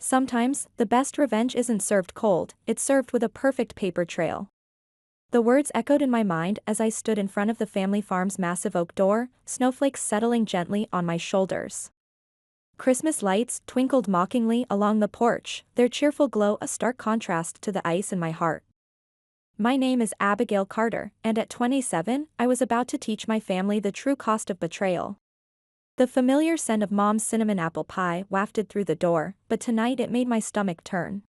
Sometimes, the best revenge isn't served cold, it's served with a perfect paper trail. The words echoed in my mind as I stood in front of the family farm's massive oak door, snowflakes settling gently on my shoulders. Christmas lights twinkled mockingly along the porch, their cheerful glow a stark contrast to the ice in my heart. My name is Abigail Carter, and at 27, I was about to teach my family the true cost of betrayal. The familiar scent of Mom's cinnamon apple pie wafted through the door, but tonight it made my stomach turn.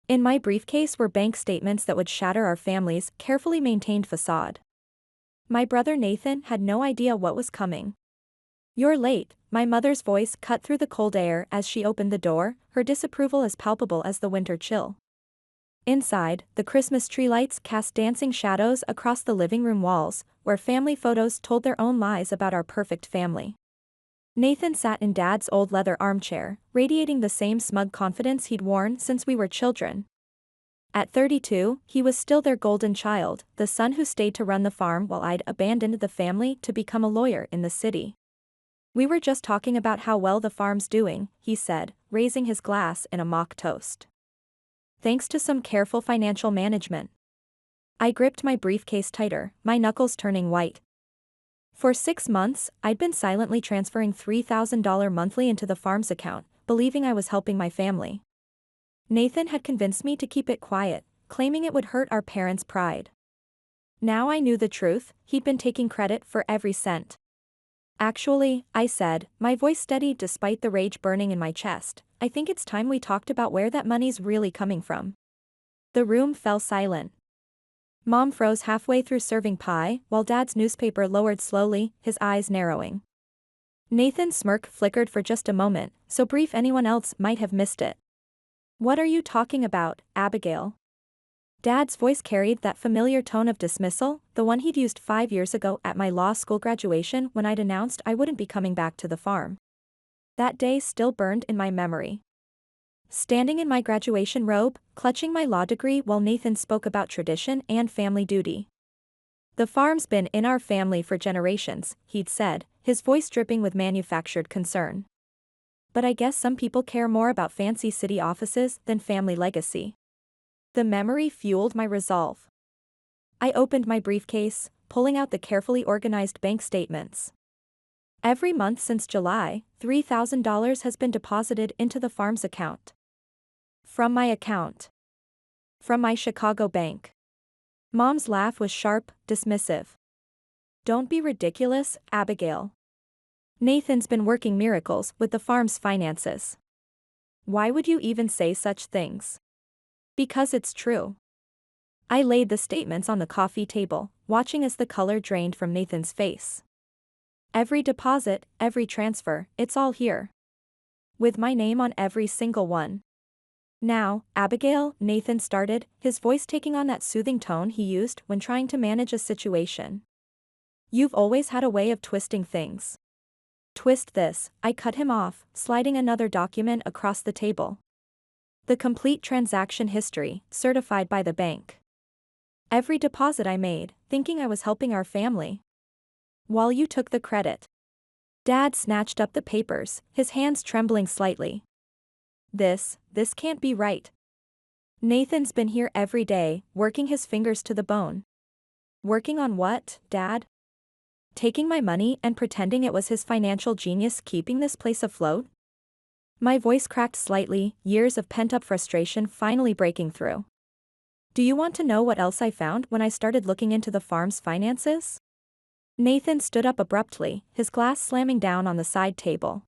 In my briefcase were bank statements that would shatter our family's carefully maintained facade. My brother Nathan had no idea what was coming. "You're late," my mother's voice cut through the cold air as she opened the door, her disapproval as palpable as the winter chill. Inside, the Christmas tree lights cast dancing shadows across the living room walls, where family photos told their own lies about our perfect family. Nathan sat in Dad's old leather armchair, radiating the same smug confidence he'd worn since we were children. At 32, he was still their golden child, the son who stayed to run the farm while I'd abandoned the family to become a lawyer in the city. "We were just talking about how well the farm's doing," he said, raising his glass in a mock toast. "Thanks to some careful financial management." I gripped my briefcase tighter, my knuckles turning white. For 6 months, I'd been silently transferring $3,000 monthly into the farm's account, believing I was helping my family. Nathan had convinced me to keep it quiet, claiming it would hurt our parents' pride. Now I knew the truth, he'd been taking credit for every cent. "Actually," I said, my voice steady despite the rage burning in my chest, "I think it's time we talked about where that money's really coming from." The room fell silent. Mom froze halfway through serving pie, while Dad's newspaper lowered slowly, his eyes narrowing. Nathan's smirk flickered for just a moment, so brief anyone else might have missed it. "What are you talking about, Abigail?" Dad's voice carried that familiar tone of dismissal, the one he'd used 5 years ago at my law school graduation when I'd announced I wouldn't be coming back to the farm. That day still burned in my memory. Standing in my graduation robe, clutching my law degree while Nathan spoke about tradition and family duty. "The farm's been in our family for generations," he'd said, his voice dripping with manufactured concern. "But I guess some people care more about fancy city offices than family legacy." The memory fueled my resolve. I opened my briefcase, pulling out the carefully organized bank statements. Every month since July, $3,000 has been deposited into the farm's account. From my account. From my Chicago bank. Mom's laugh was sharp, dismissive. "Don't be ridiculous, Abigail. Nathan's been working miracles with the farm's finances. Why would you even say such things?" "Because it's true." I laid the statements on the coffee table, watching as the color drained from Nathan's face. "Every deposit, every transfer, it's all here. With my name on every single one." "Now, Abigail," Nathan started, his voice taking on that soothing tone he used when trying to manage a situation. "You've always had a way of twisting things." "Twist this," I cut him off, sliding another document across the table. "The complete transaction history, certified by the bank. Every deposit I made, thinking I was helping our family. While you took the credit." Dad snatched up the papers, his hands trembling slightly. This can't be right. Nathan's been here every day, working his fingers to the bone." "Working on what, Dad?" "Taking my money and pretending it was his financial genius keeping this place afloat?" My voice cracked slightly, years of pent-up frustration finally breaking through. "Do you want to know what else I found when I started looking into the farm's finances?" Nathan stood up abruptly, his glass slamming down on the side table.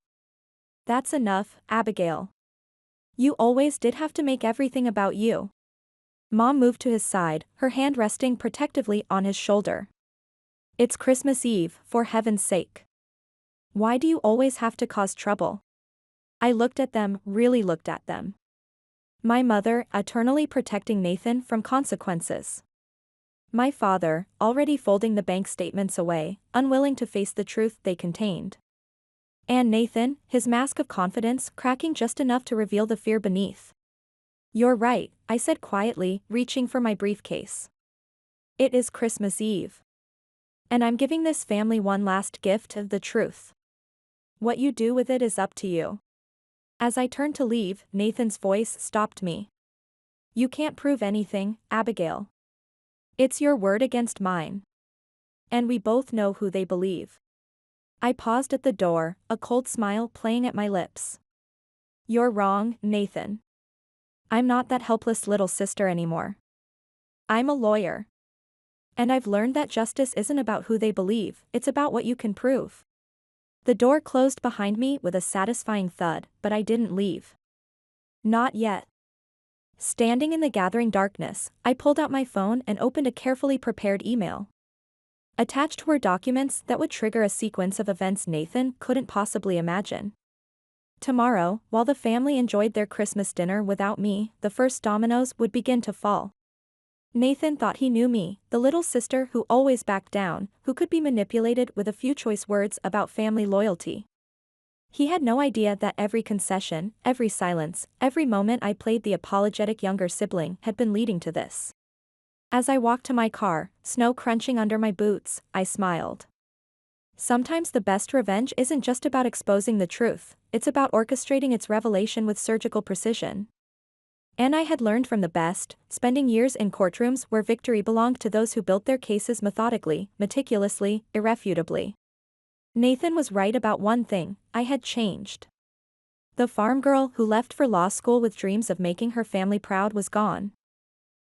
"That's enough, Abigail. You always did have to make everything about you." Mom moved to his side, her hand resting protectively on his shoulder. "It's Christmas Eve, for heaven's sake. Why do you always have to cause trouble?" I looked at them, really looked at them. My mother, eternally protecting Nathan from consequences. My father, already folding the bank statements away, unwilling to face the truth they contained. And Nathan, his mask of confidence cracking just enough to reveal the fear beneath. "You're right," I said quietly, reaching for my briefcase. "It is Christmas Eve. And I'm giving this family one last gift of the truth. What you do with it is up to you." As I turned to leave, Nathan's voice stopped me. You can't prove anything, Abigail. It's your word against mine. And we both know who they believe. I paused at the door, a cold smile playing at my lips. You're wrong, Nathan. I'm not that helpless little sister anymore. I'm a lawyer. And I've learned that justice isn't about who they believe, it's about what you can prove. The door closed behind me with a satisfying thud, but I didn't leave. Not yet. Standing in the gathering darkness, I pulled out my phone and opened a carefully prepared email. Attached were documents that would trigger a sequence of events Nathan couldn't possibly imagine. Tomorrow, while the family enjoyed their Christmas dinner without me, the first dominoes would begin to fall. Nathan thought he knew me, the little sister who always backed down, who could be manipulated with a few choice words about family loyalty. He had no idea that every concession, every silence, every moment I played the apologetic younger sibling had been leading to this. As I walked to my car, snow crunching under my boots, I smiled. Sometimes the best revenge isn't just about exposing the truth, it's about orchestrating its revelation with surgical precision. And I had learned from the best, spending years in courtrooms where victory belonged to those who built their cases methodically, meticulously, irrefutably. Nathan was right about one thing, I had changed. The farm girl who left for law school with dreams of making her family proud was gone.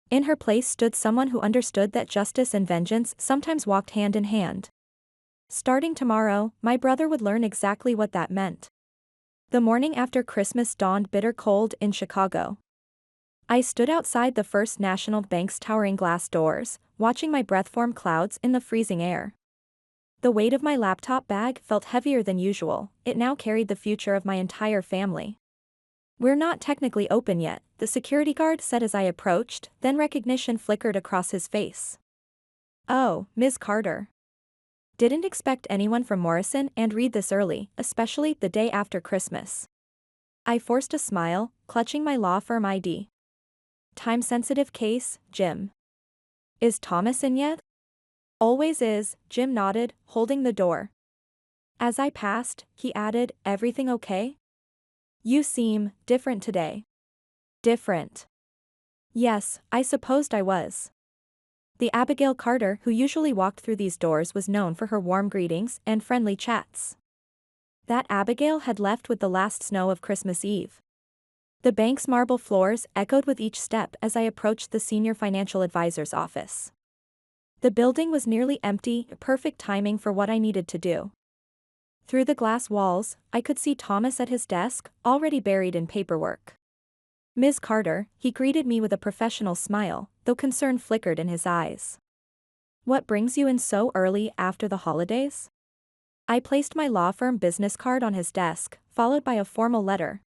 In her place stood someone who understood that justice and vengeance sometimes walked hand in hand. Starting tomorrow, my brother would learn exactly what that meant. The morning after Christmas dawned bitter cold in Chicago. I stood outside the First National Bank's towering glass doors, watching my breath form clouds in the freezing air. The weight of my laptop bag felt heavier than usual, it now carried the future of my entire family. We're not technically open yet, the security guard said as I approached, then recognition flickered across his face. Oh, Ms. Carter. Didn't expect anyone from Morrison and Reed this early, especially the day after Christmas. I forced a smile, clutching my law firm ID. Time-sensitive case, Jim. Is Thomas in yet? Always is, Jim nodded, holding the door. As I passed, he added, everything okay? You seem different today. Different. Yes, I supposed I was. The Abigail Carter who usually walked through these doors was known for her warm greetings and friendly chats. That Abigail had left with the last snow of Christmas Eve. The bank's marble floors echoed with each step as I approached the senior financial advisor's office. The building was nearly empty, perfect timing for what I needed to do. Through the glass walls, I could see Thomas at his desk, already buried in paperwork. Ms. Carter, he greeted me with a professional smile, though concern flickered in his eyes. What brings you in so early after the holidays? I placed my law firm business card on his desk, followed by a formal letter.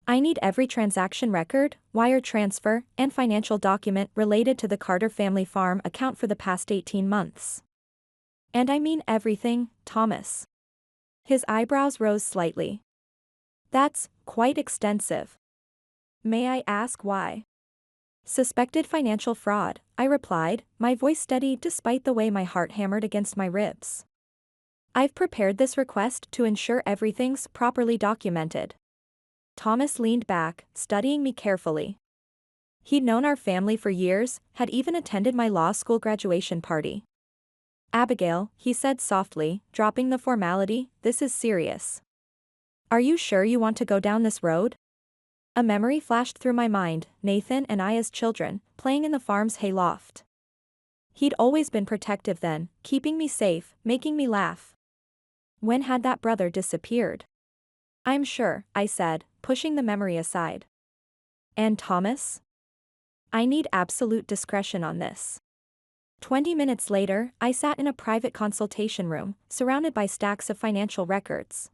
I need every transaction record, wire transfer, and financial document related to the Carter family farm account for the past 18 months. And I mean everything, Thomas. His eyebrows rose slightly. That's quite extensive. May I ask why? Suspected financial fraud, I replied, my voice steady despite the way my heart hammered against my ribs. I've prepared this request to ensure everything's properly documented. Thomas leaned back, studying me carefully. He'd known our family for years, had even attended my law school graduation party. Abigail, he said softly, dropping the formality, this is serious. Are you sure you want to go down this road? A memory flashed through my mind, Nathan and I as children, playing in the farm's hayloft. He'd always been protective then, keeping me safe, making me laugh. When had that brother disappeared? I'm sure, I said, pushing the memory aside. And Thomas? I need absolute discretion on this. 20 minutes later, I sat in a private consultation room, surrounded by stacks of financial records.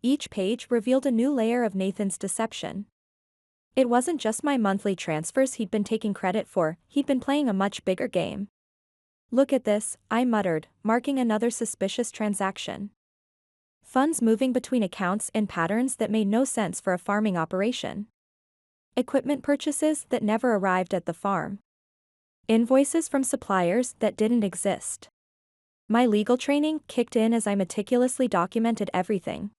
Each page revealed a new layer of Nathan's deception. It wasn't just my monthly transfers he'd been taking credit for, he'd been playing a much bigger game. Look at this, I muttered, marking another suspicious transaction. Funds moving between accounts in patterns that made no sense for a farming operation. Equipment purchases that never arrived at the farm. Invoices from suppliers that didn't exist. My legal training kicked in as I meticulously documented everything.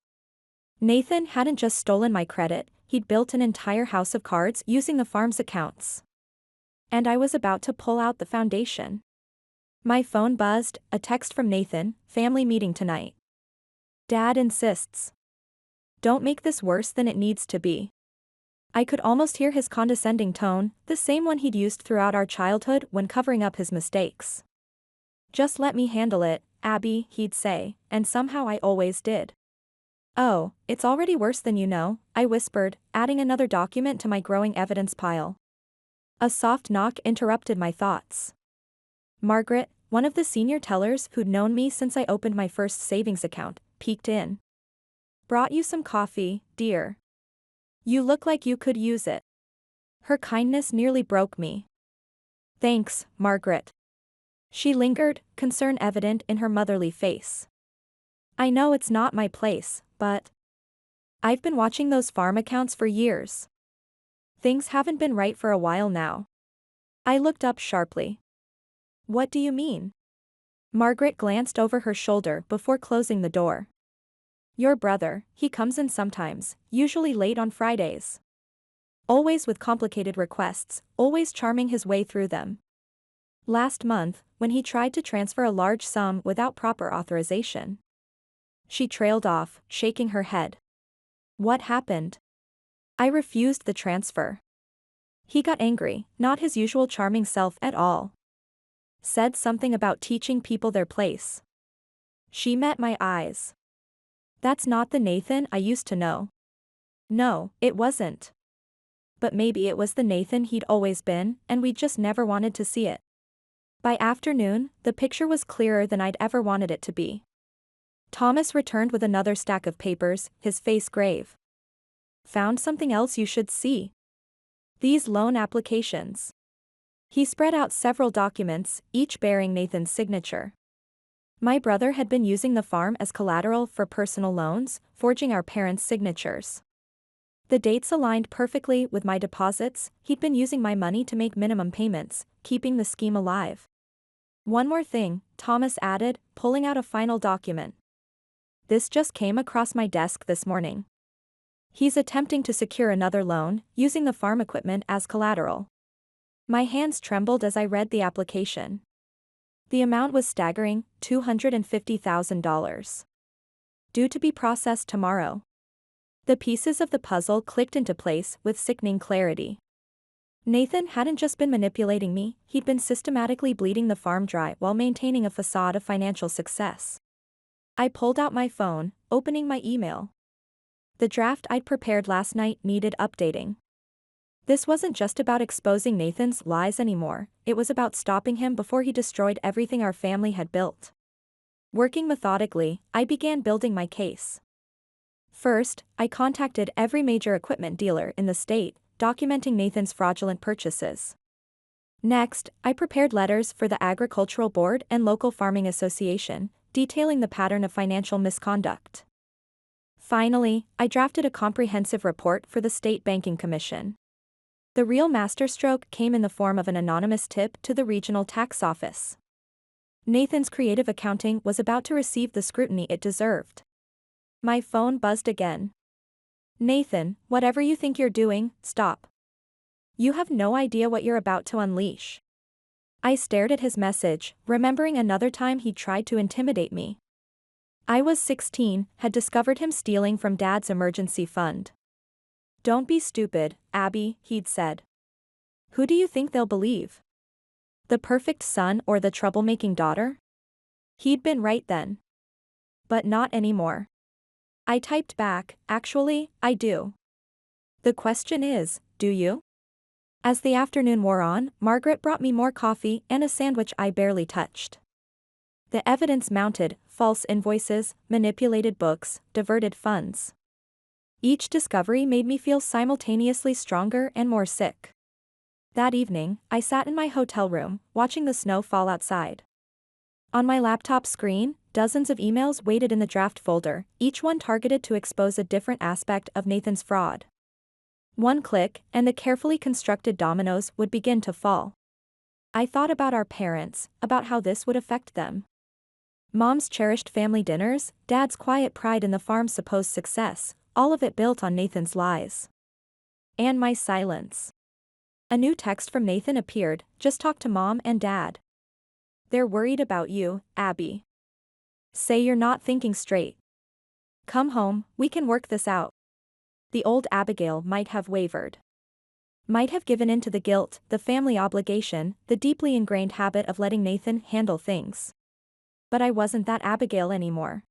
Nathan hadn't just stolen my credit, he'd built an entire house of cards using the farm's accounts. And I was about to pull out the foundation. My phone buzzed, a text from Nathan, family meeting tonight. Dad insists. Don't make this worse than it needs to be. I could almost hear his condescending tone, the same one he'd used throughout our childhood when covering up his mistakes. Just let me handle it, Abby, he'd say, and somehow I always did. Oh, it's already worse than you know, I whispered, adding another document to my growing evidence pile. A soft knock interrupted my thoughts. Margaret, one of the senior tellers who'd known me since I opened my first savings account, peeked in. Brought you some coffee, dear. You look like you could use it. Her kindness nearly broke me. Thanks, Margaret. She lingered, concern evident in her motherly face. I know it's not my place, but I've been watching those farm accounts for years. Things haven't been right for a while now. I looked up sharply. What do you mean? Margaret glanced over her shoulder before closing the door. Your brother, he comes in sometimes, usually late on Fridays. Always with complicated requests, always charming his way through them. Last month, when he tried to transfer a large sum without proper authorization. She trailed off, shaking her head. What happened? I refused the transfer. He got angry, not his usual charming self at all. Said something about teaching people their place. She met my eyes. That's not the Nathan I used to know. No, it wasn't. But maybe it was the Nathan he'd always been, and we just never wanted to see it. By afternoon, the picture was clearer than I'd ever wanted it to be. Thomas returned with another stack of papers, his face grave. Found something else you should see. These loan applications. He spread out several documents, each bearing Nathan's signature. My brother had been using the farm as collateral for personal loans, forging our parents' signatures. The dates aligned perfectly with my deposits. He'd been using my money to make minimum payments, keeping the scheme alive. One more thing, Thomas added, pulling out a final document. This just came across my desk this morning. He's attempting to secure another loan, using the farm equipment as collateral. My hands trembled as I read the application. The amount was staggering, $250,000. Due to be processed tomorrow. The pieces of the puzzle clicked into place with sickening clarity. Nathan hadn't just been manipulating me, he'd been systematically bleeding the farm dry while maintaining a facade of financial success. I pulled out my phone, opening my email. The draft I'd prepared last night needed updating. This wasn't just about exposing Nathan's lies anymore, it was about stopping him before he destroyed everything our family had built. Working methodically, I began building my case. First, I contacted every major equipment dealer in the state, documenting Nathan's fraudulent purchases. Next, I prepared letters for the Agricultural Board and local farming association, detailing the pattern of financial misconduct. Finally, I drafted a comprehensive report for the State Banking Commission. The real masterstroke came in the form of an anonymous tip to the regional tax office. Nathan's creative accounting was about to receive the scrutiny it deserved. My phone buzzed again. Nathan, whatever you think you're doing, stop. You have no idea what you're about to unleash. I stared at his message, remembering another time he tried to intimidate me. I was 16, had discovered him stealing from Dad's emergency fund. Don't be stupid, Abby, he'd said. Who do you think they'll believe? The perfect son or the troublemaking daughter? He'd been right then. But not anymore. I typed back, actually, I do. The question is, do you? As the afternoon wore on, Margaret brought me more coffee and a sandwich I barely touched. The evidence mounted, false invoices, manipulated books, diverted funds. Each discovery made me feel simultaneously stronger and more sick. That evening, I sat in my hotel room, watching the snow fall outside. On my laptop screen, dozens of emails waited in the draft folder, each one targeted to expose a different aspect of Nathan's fraud. One click, and the carefully constructed dominoes would begin to fall. I thought about our parents, about how this would affect them. Mom's cherished family dinners, Dad's quiet pride in the farm's supposed success, all of it built on Nathan's lies. And my silence. A new text from Nathan appeared, "Just talk to Mom and Dad. They're worried about you, Abby. Say you're not thinking straight. Come home, we can work this out." The old Abigail might have wavered. Might have given in to the guilt, the family obligation, the deeply ingrained habit of letting Nathan handle things. But I wasn't that Abigail anymore.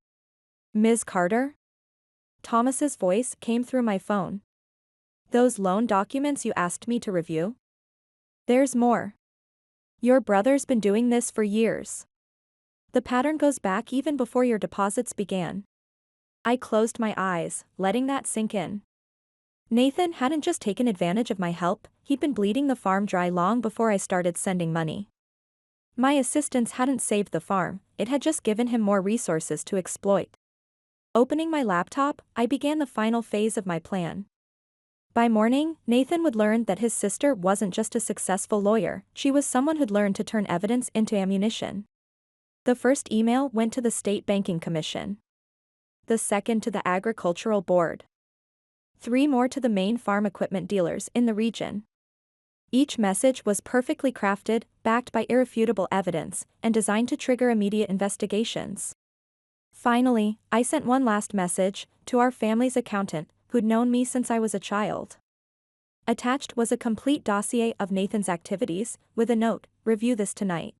"Ms. Carter?" Thomas's voice came through my phone. "Those loan documents you asked me to review? There's more. Your brother's been doing this for years. The pattern goes back even before your deposits began." I closed my eyes, letting that sink in. Nathan hadn't just taken advantage of my help, he'd been bleeding the farm dry long before I started sending money. My assistance hadn't saved the farm, it had just given him more resources to exploit. Opening my laptop, I began the final phase of my plan. By morning, Nathan would learn that his sister wasn't just a successful lawyer, she was someone who'd learned to turn evidence into ammunition. The first email went to the State Banking Commission. The second to the Agricultural Board. 3 more to the main farm equipment dealers in the region. Each message was perfectly crafted, backed by irrefutable evidence, and designed to trigger immediate investigations. Finally, I sent one last message, to our family's accountant, who'd known me since I was a child. Attached was a complete dossier of Nathan's activities, with a note, "Review this tonight.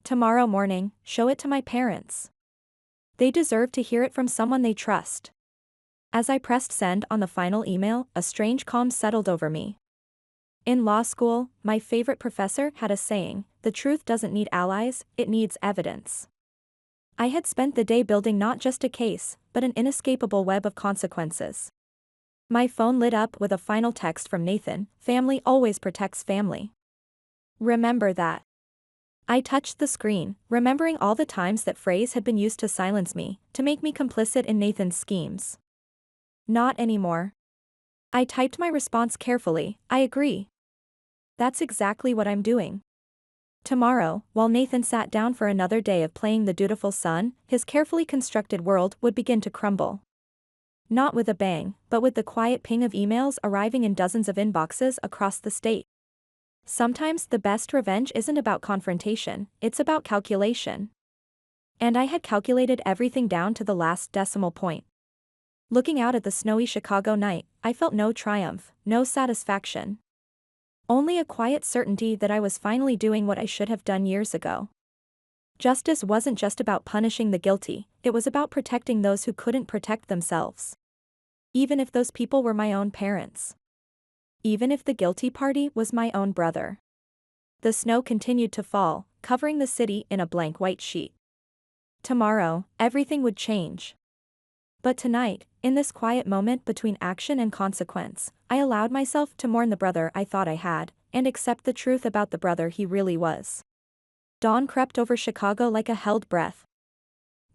Tomorrow morning, show it to my parents. They deserve to hear it from someone they trust." As I pressed send on the final email, a strange calm settled over me. In law school, my favorite professor had a saying, "The truth doesn't need allies, it needs evidence." I had spent the day building not just a case, but an inescapable web of consequences. My phone lit up with a final text from Nathan, "Family always protects family. Remember that." I touched the screen, remembering all the times that phrase had been used to silence me, to make me complicit in Nathan's schemes. Not anymore. I typed my response carefully, "I agree. That's exactly what I'm doing." Tomorrow, while Nathan sat down for another day of playing the dutiful son, his carefully constructed world would begin to crumble. Not with a bang, but with the quiet ping of emails arriving in dozens of inboxes across the state. Sometimes the best revenge isn't about confrontation, it's about calculation. And I had calculated everything down to the last decimal point. Looking out at the snowy Chicago night, I felt no triumph, no satisfaction. Only a quiet certainty that I was finally doing what I should have done years ago. Justice wasn't just about punishing the guilty, it was about protecting those who couldn't protect themselves. Even if those people were my own parents. Even if the guilty party was my own brother. The snow continued to fall, covering the city in a blank white sheet. Tomorrow, everything would change. But tonight, in this quiet moment between action and consequence, I allowed myself to mourn the brother I thought I had, and accept the truth about the brother he really was. Dawn crept over Chicago like a held breath.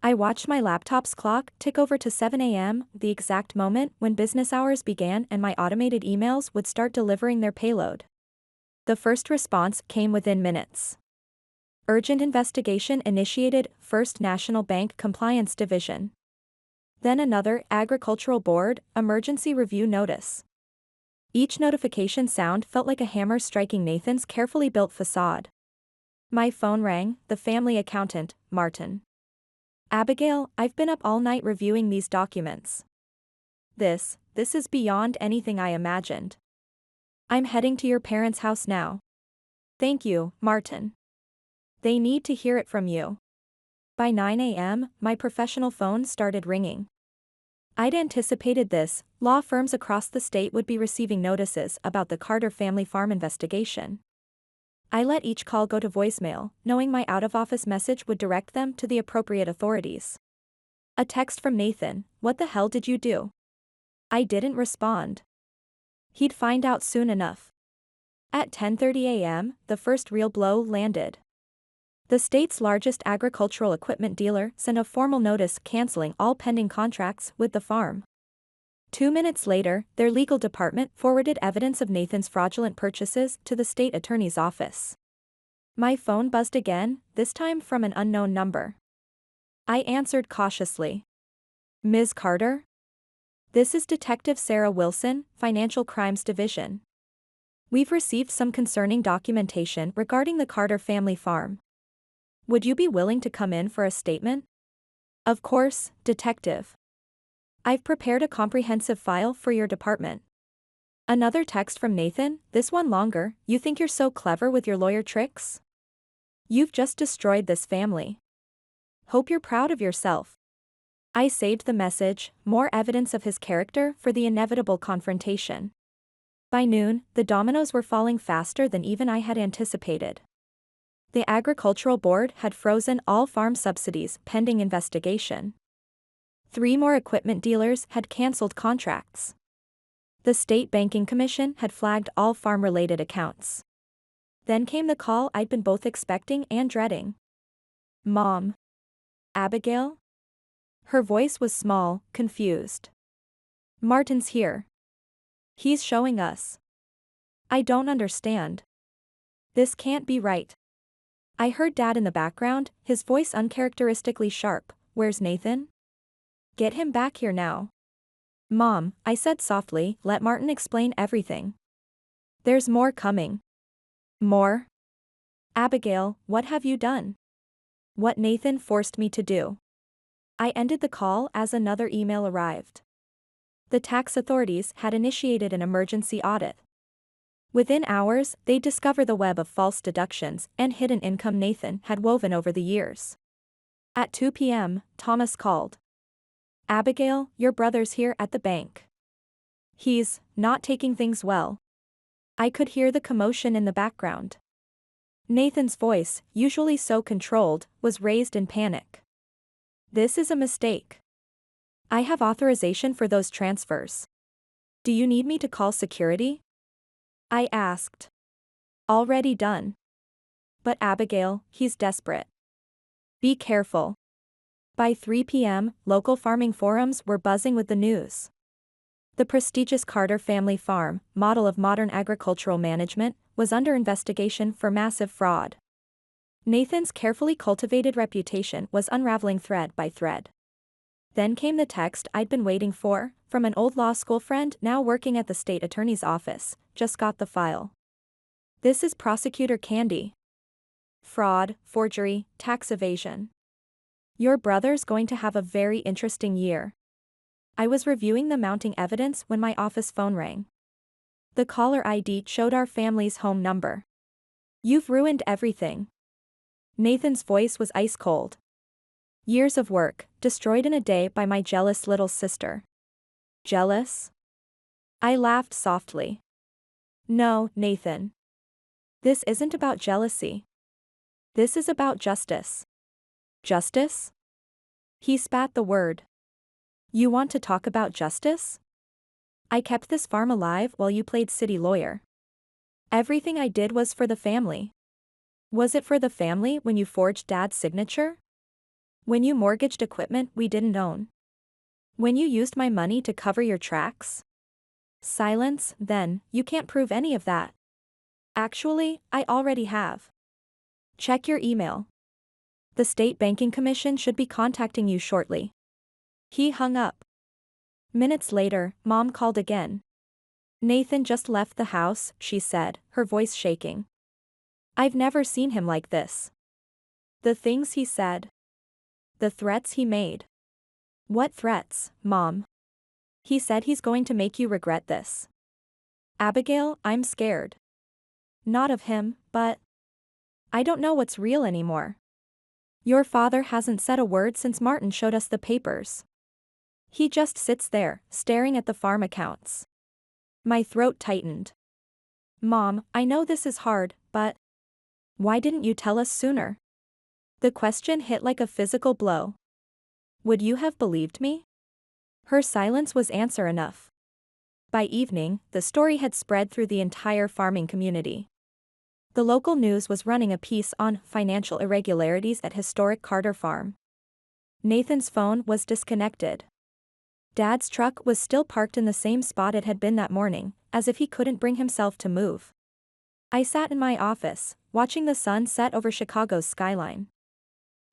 I watched my laptop's clock tick over to 7 a.m., the exact moment when business hours began and my automated emails would start delivering their payload. The first response came within minutes. Urgent investigation initiated, First National Bank Compliance Division. Then another, Agricultural Board, emergency review notice. Each notification sound felt like a hammer striking Nathan's carefully built facade. My phone rang, the family accountant, Martin. "Abigail, I've been up all night reviewing these documents. This is beyond anything I imagined. I'm heading to your parents' house now. Thank you, Martin. They need to hear it from you." By 9 a.m., my professional phone started ringing. I'd anticipated this, law firms across the state would be receiving notices about the Carter family farm investigation. I let each call go to voicemail, knowing my out-of-office message would direct them to the appropriate authorities. A text from Nathan, "What the hell did you do?" I didn't respond. He'd find out soon enough. At 10:30 a.m., the first real blow landed. The state's largest agricultural equipment dealer sent a formal notice canceling all pending contracts with the farm. 2 minutes later, their legal department forwarded evidence of Nathan's fraudulent purchases to the state attorney's office. My phone buzzed again, this time from an unknown number. I answered cautiously. "Ms. Carter?" This is Detective Sarah Wilson, Financial Crimes Division. We've received some concerning documentation regarding the Carter family farm. Would you be willing to come in for a statement? Of course, Detective. I've prepared a comprehensive file for your department. Another text from Nathan, this one longer. You think you're so clever with your lawyer tricks? You've just destroyed this family. Hope you're proud of yourself. I saved the message, more evidence of his character for the inevitable confrontation. By noon, the dominoes were falling faster than even I had anticipated. The Agricultural Board had frozen all farm subsidies pending investigation. 3 more equipment dealers had canceled contracts. The State Banking Commission had flagged all farm-related accounts. Then came the call I'd been both expecting and dreading. Mom. Abigail? Her voice was small, confused. Martin's here. He's showing us. I don't understand. This can't be right. I heard Dad in the background, his voice uncharacteristically sharp. Where's Nathan? Get him back here now. Mom, I said softly, let Martin explain everything. There's more coming. More? Abigail, what have you done? What Nathan forced me to do. I ended the call as another email arrived. The tax authorities had initiated an emergency audit. Within hours, they'd discover the web of false deductions and hidden income Nathan had woven over the years. At 2 p.m., Thomas called. Abigail, your brother's here at the bank. He's not taking things well. I could hear the commotion in the background. Nathan's voice, usually so controlled, was raised in panic. This is a mistake. I have authorization for those transfers. Do you need me to call security? I asked. Already done. But Abigail, he's desperate. Be careful. By 3 p.m., local farming forums were buzzing with the news. The prestigious Carter family farm, model of modern agricultural management, was under investigation for massive fraud. Nathan's carefully cultivated reputation was unraveling thread by thread. Then came the text I'd been waiting for, from an old law school friend now working at the state attorney's office. Just got the file. This is Prosecutor Candy. Fraud, forgery, tax evasion. Your brother's going to have a very interesting year. I was reviewing the mounting evidence when my office phone rang. The caller ID showed our family's home number. You've ruined everything. Nathan's voice was ice cold. Years of work, destroyed in a day by my jealous little sister. Jealous? I laughed softly. No, Nathan. This isn't about jealousy. This is about justice. Justice? He spat the word. You want to talk about justice? I kept this farm alive while you played city lawyer. Everything I did was for the family. Was it for the family when you forged Dad's signature? When you mortgaged equipment we didn't own? When you used my money to cover your tracks? Silence, then, you can't prove any of that. Actually, I already have. Check your email. The State Banking Commission should be contacting you shortly. He hung up. Minutes later, Mom called again. Nathan just left the house, she said, her voice shaking. I've never seen him like this. The things he said. The threats he made. What threats, Mom? He said he's going to make you regret this. Abigail, I'm scared. Not of him, but I don't know what's real anymore. Your father hasn't said a word since Martin showed us the papers. He just sits there, staring at the farm accounts. My throat tightened. Mom, I know this is hard, but why didn't you tell us sooner? The question hit like a physical blow. Would you have believed me? Her silence was answer enough. By evening, the story had spread through the entire farming community. The local news was running a piece on financial irregularities at historic Carter Farm. Nathan's phone was disconnected. Dad's truck was still parked in the same spot it had been that morning, as if he couldn't bring himself to move. I sat in my office, watching the sun set over Chicago's skyline.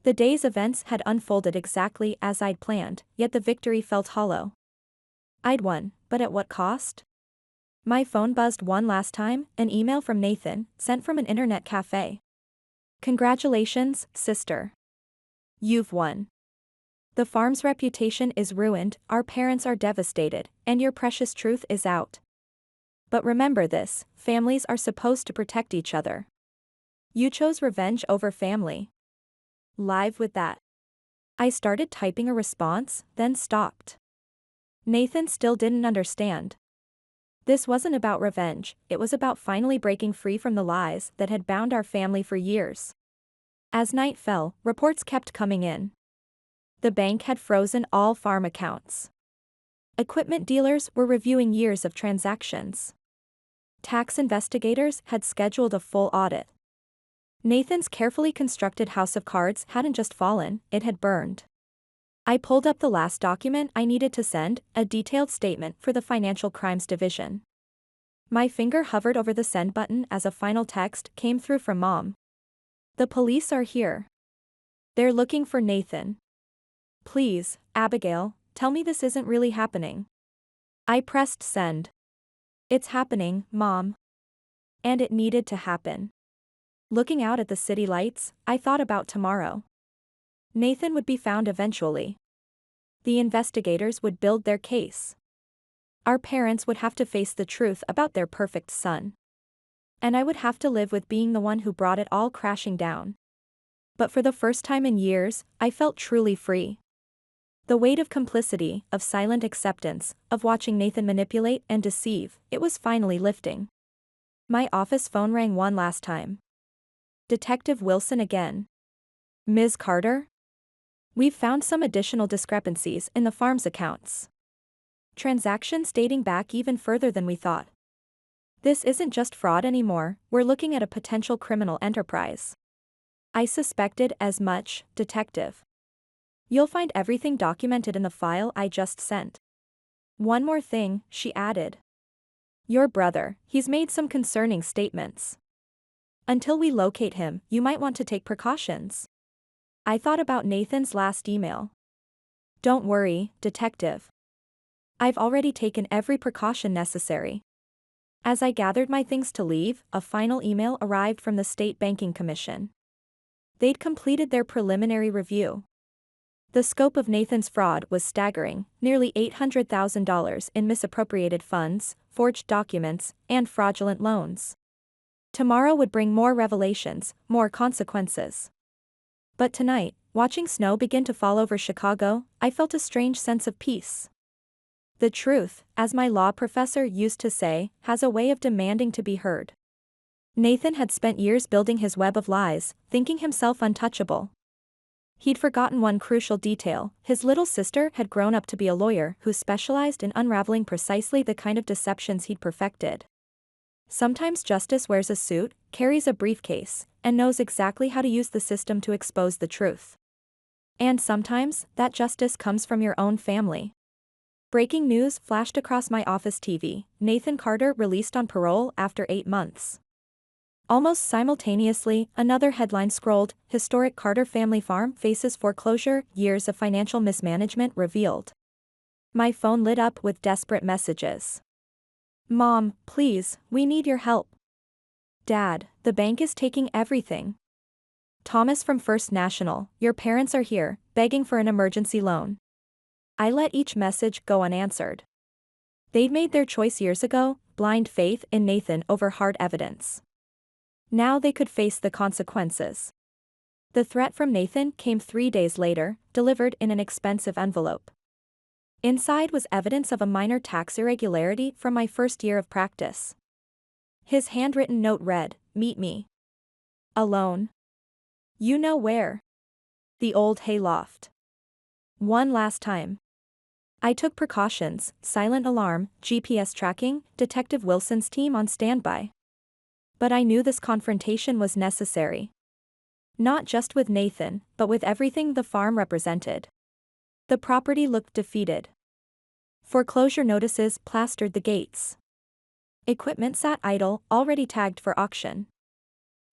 The day's events had unfolded exactly as I'd planned, yet the victory felt hollow. I'd won, but at what cost? My phone buzzed one last time, an email from Nathan, sent from an internet cafe. Congratulations, sister. You've won. The farm's reputation is ruined, our parents are devastated, and your precious truth is out. But remember this, families are supposed to protect each other. You chose revenge over family. Live with that. I started typing a response, then stopped. Nathan still didn't understand. This wasn't about revenge, it was about finally breaking free from the lies that had bound our family for years. As night fell, reports kept coming in. The bank had frozen all farm accounts. Equipment dealers were reviewing years of transactions. Tax investigators had scheduled a full audit. Nathan's carefully constructed house of cards hadn't just fallen, it had burned. I pulled up the last document I needed to send, a detailed statement for the Financial Crimes Division. My finger hovered over the send button as a final text came through from Mom. The police are here. They're looking for Nathan. Please, Abigail, tell me this isn't really happening. I pressed send. It's happening, Mom. And it needed to happen. Looking out at the city lights, I thought about tomorrow. Nathan would be found eventually. The investigators would build their case. Our parents would have to face the truth about their perfect son. And I would have to live with being the one who brought it all crashing down. But for the first time in years, I felt truly free. The weight of complicity, of silent acceptance, of watching Nathan manipulate and deceive, it was finally lifting. My office phone rang one last time. Detective Wilson again. Ms. Carter? We've found some additional discrepancies in the farm's accounts. Transactions dating back even further than we thought. This isn't just fraud anymore, we're looking at a potential criminal enterprise. I suspected as much, Detective. You'll find everything documented in the file I just sent. One more thing, she added. Your brother, he's made some concerning statements. Until we locate him, you might want to take precautions. I thought about Nathan's last email. Don't worry, Detective. I've already taken every precaution necessary. As I gathered my things to leave, a final email arrived from the State Banking Commission. They'd completed their preliminary review. The scope of Nathan's fraud was staggering, nearly $800,000 in misappropriated funds, forged documents, and fraudulent loans. Tomorrow would bring more revelations, more consequences. But tonight, watching snow begin to fall over Chicago, I felt a strange sense of peace. The truth, as my law professor used to say, has a way of demanding to be heard. Nathan had spent years building his web of lies, thinking himself untouchable. He'd forgotten one crucial detail: his little sister had grown up to be a lawyer who specialized in unraveling precisely the kind of deceptions he'd perfected. Sometimes justice wears a suit, carries a briefcase, and knows exactly how to use the system to expose the truth. And sometimes, that justice comes from your own family. Breaking news flashed across my office TV: Nathan Carter released on parole after 8 months. Almost simultaneously, another headline scrolled: Historic Carter family farm faces foreclosure, years of financial mismanagement revealed. My phone lit up with desperate messages. Mom, please, we need your help. Dad, the bank is taking everything. Thomas from First National, your parents are here, begging for an emergency loan. I let each message go unanswered. They'd made their choice years ago, blind faith in Nathan over hard evidence. Now they could face the consequences. The threat from Nathan came 3 days later, delivered in an expensive envelope. Inside was evidence of a minor tax irregularity from my first year of practice. His handwritten note read, "Meet me. Alone. You know where. The old hayloft. One last time." I took precautions: silent alarm, GPS tracking, Detective Wilson's team on standby. But I knew this confrontation was necessary. Not just with Nathan, but with everything the farm represented. The property looked defeated. Foreclosure notices plastered the gates. Equipment sat idle, already tagged for auction.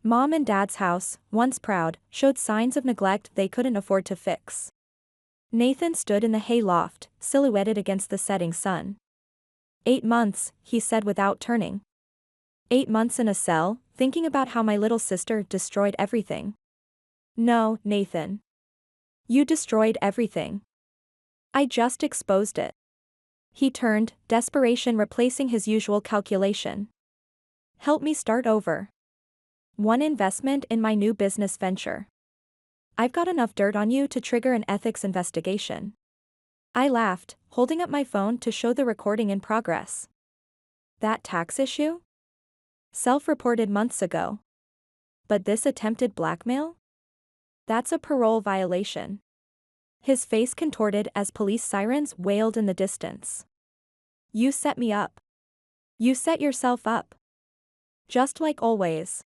Mom and Dad's house, once proud, showed signs of neglect they couldn't afford to fix. Nathan stood in the hayloft, silhouetted against the setting sun. 8 months, he said without turning. 8 months in a cell, thinking about how my little sister destroyed everything. No, Nathan. You destroyed everything. I just exposed it. He turned, desperation replacing his usual calculation. Help me start over. One investment in my new business venture. I've got enough dirt on you to trigger an ethics investigation. I laughed, holding up my phone to show the recording in progress. That tax issue? Self-reported months ago. But this attempted blackmail? That's a parole violation. His face contorted as police sirens wailed in the distance. You set me up. You set yourself up. Just like always.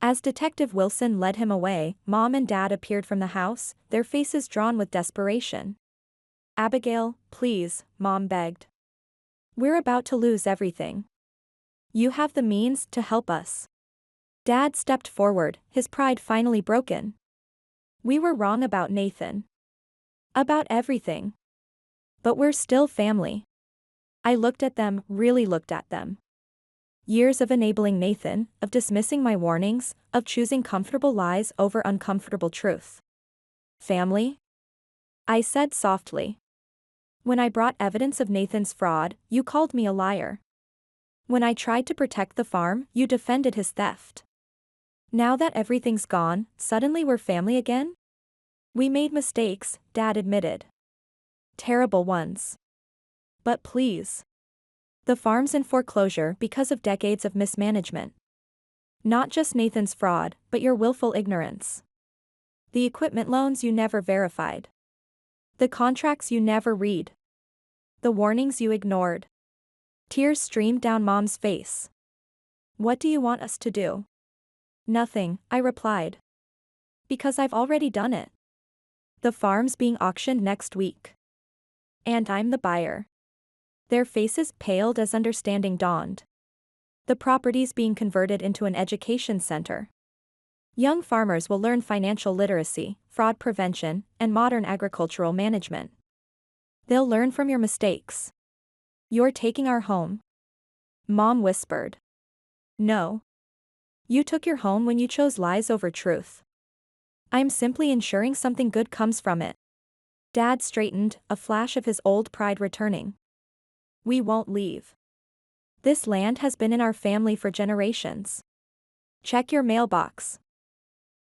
As Detective Wilson led him away, Mom and Dad appeared from the house, their faces drawn with desperation. Abigail, please, Mom begged. We're about to lose everything. You have the means to help us. Dad stepped forward, his pride finally broken. We were wrong about Nathan. About everything. But we're still family. I looked at them, really looked at them. Years of enabling Nathan, of dismissing my warnings, of choosing comfortable lies over uncomfortable truth. Family? I said softly. When I brought evidence of Nathan's fraud, you called me a liar. When I tried to protect the farm, you defended his theft. Now that everything's gone, suddenly we're family again? We made mistakes, Dad admitted. Terrible ones. But please. The farm's in foreclosure because of decades of mismanagement. Not just Nathan's fraud, but your willful ignorance. The equipment loans you never verified. The contracts you never read. The warnings you ignored. Tears streamed down Mom's face. What do you want us to do? Nothing, I replied. Because I've already done it. The farm's being auctioned next week. And I'm the buyer. Their faces paled as understanding dawned. The property's being converted into an education center. Young farmers will learn financial literacy, fraud prevention, and modern agricultural management. They'll learn from your mistakes. You're taking our home. Mom whispered. No. You took your home when you chose lies over truth. I'm simply ensuring something good comes from it. Dad straightened, a flash of his old pride returning. We won't leave. This land has been in our family for generations. Check your mailbox.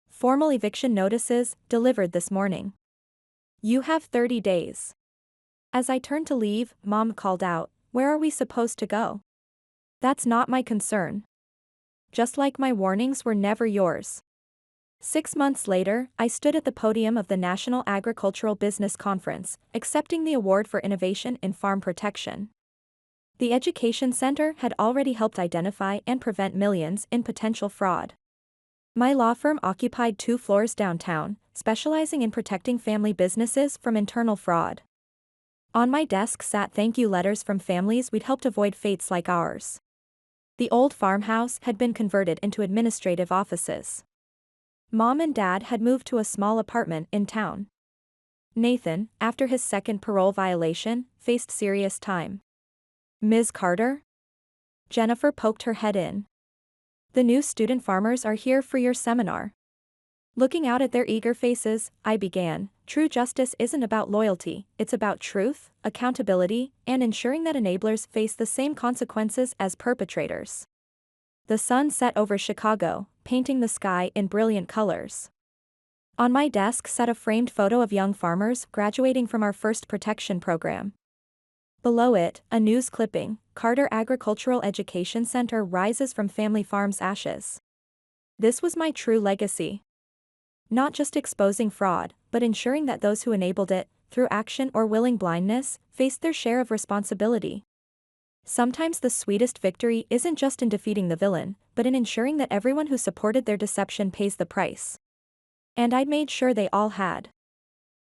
Formal eviction notices, delivered this morning. You have 30 days. As I turned to leave, Mom called out, where are we supposed to go? That's not my concern. Just like my warnings were never yours. 6 months later, I stood at the podium of the National Agricultural Business Conference, accepting the award for innovation in farm protection. The Education Center had already helped identify and prevent millions in potential fraud. My law firm occupied 2 floors downtown, specializing in protecting family businesses from internal fraud. On my desk sat thank you letters from families we'd helped avoid fates like ours. The old farmhouse had been converted into administrative offices. Mom and Dad had moved to a small apartment in town. Nathan, after his second parole violation, faced serious time. Ms. Carter? Jennifer poked her head in. The new student farmers are here for your seminar. Looking out at their eager faces, I began, true justice isn't about loyalty, it's about truth, accountability, and ensuring that enablers face the same consequences as perpetrators. The sun set over Chicago, painting the sky in brilliant colors. On my desk sat a framed photo of young farmers graduating from our first protection program. Below it, a news clipping, Carter Agricultural Education Center rises from family farm's ashes. This was my true legacy. Not just exposing fraud, but ensuring that those who enabled it, through action or willing blindness, faced their share of responsibility. Sometimes the sweetest victory isn't just in defeating the villain, but in ensuring that everyone who supported their deception pays the price. And I'd made sure they all had.